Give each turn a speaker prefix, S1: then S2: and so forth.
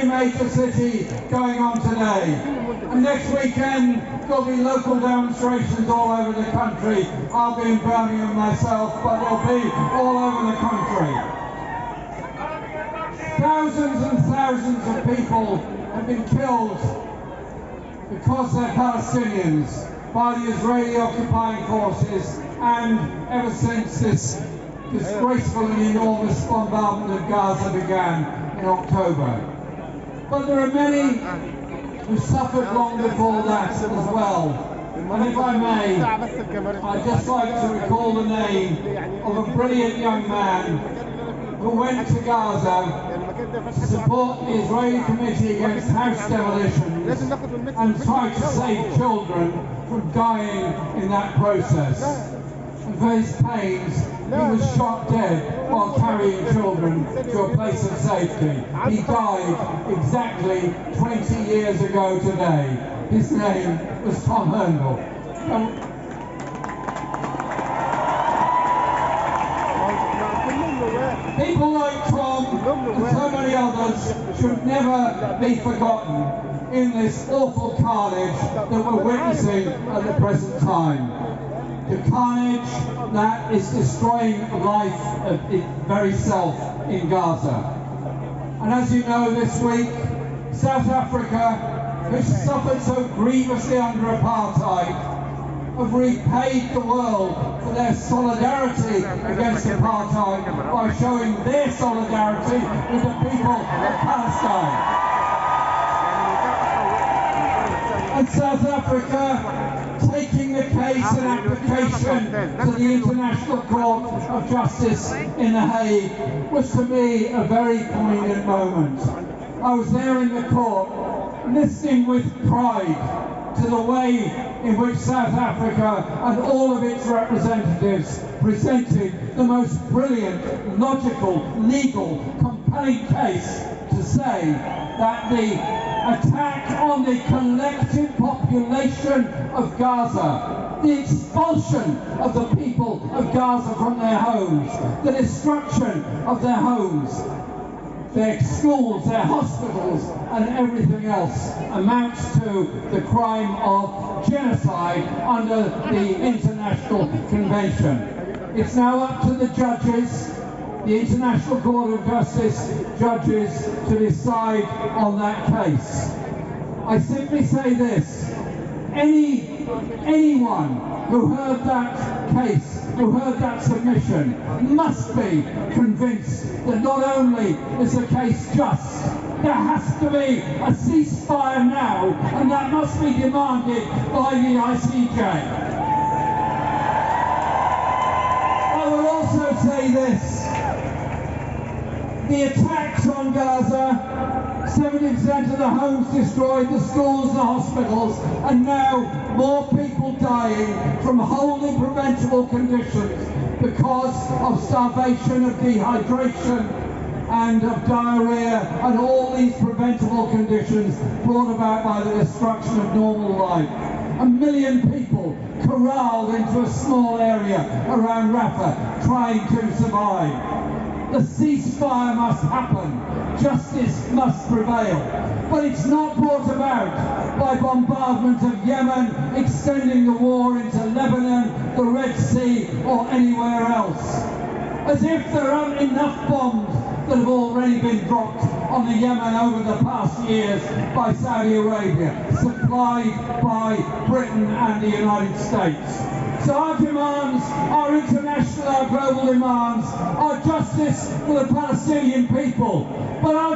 S1: every major city going on today. And next weekend there'll be local demonstrations all over the country. I'll be in Birmingham myself, but they'll be all over the country. Thousands and thousands of people have been killed because they're Palestinians by the Israeli occupying forces, and ever since this disgraceful and enormous bombardment of Gaza began in October. But there are many who suffered long before that as well. And if I may, I'd just like to recall the name of a brilliant young man who went to Gaza to support the Israeli Committee Against House Demolitions and tried to save children from dying in that process. And for his pains, he was shot dead while carrying children to a place of safety. He died exactly 20 years ago today. His name was Tom Herndl. People like Tom and so many others should never be forgotten in this awful carnage that we're witnessing at the present time. The carnage that is destroying life of its very self in Gaza. And as you know, this week, South Africa, which suffered so grievously under apartheid, have repaid the world for their solidarity against apartheid by showing their solidarity with the people of Palestine. And South Africa, taking the case and application to the International Court of Justice in The Hague, was to me a very poignant moment. I was there in the court, listening with pride to the way in which South Africa and all of its representatives presented the most brilliant, logical, legal, compelling case to say that the attack on the collective population of Gaza, the expulsion of the people of Gaza from their homes, the destruction of their homes, their schools, their hospitals, and everything else amounts to the crime of genocide under the International Convention. It's now up to the judges, the International Court of Justice judges, to decide on that case. I simply say this: anyone who heard that case, who heard that submission, must be convinced that not only is the case just, there has to be a ceasefire now, and that must be demanded by the ICJ. I will also say this: the attacks on Gaza, 70% of the homes destroyed, the schools, the hospitals, and now more people dying from wholly preventable conditions because of starvation, of dehydration, and of diarrhea, and all these preventable conditions brought about by the destruction of normal life. 1 million people corralled into a small area around Rafah trying to survive. The ceasefire must happen. Justice must prevail. But it's not brought about by bombardment of Yemen, extending the war into Lebanon, the Red Sea, or anywhere else. As if there aren't enough bombs that have already been dropped on the Yemen over the past years by Saudi Arabia, supplied by Britain and the United States. So our demands, our international, our global demands, are justice for the Palestinian people. But our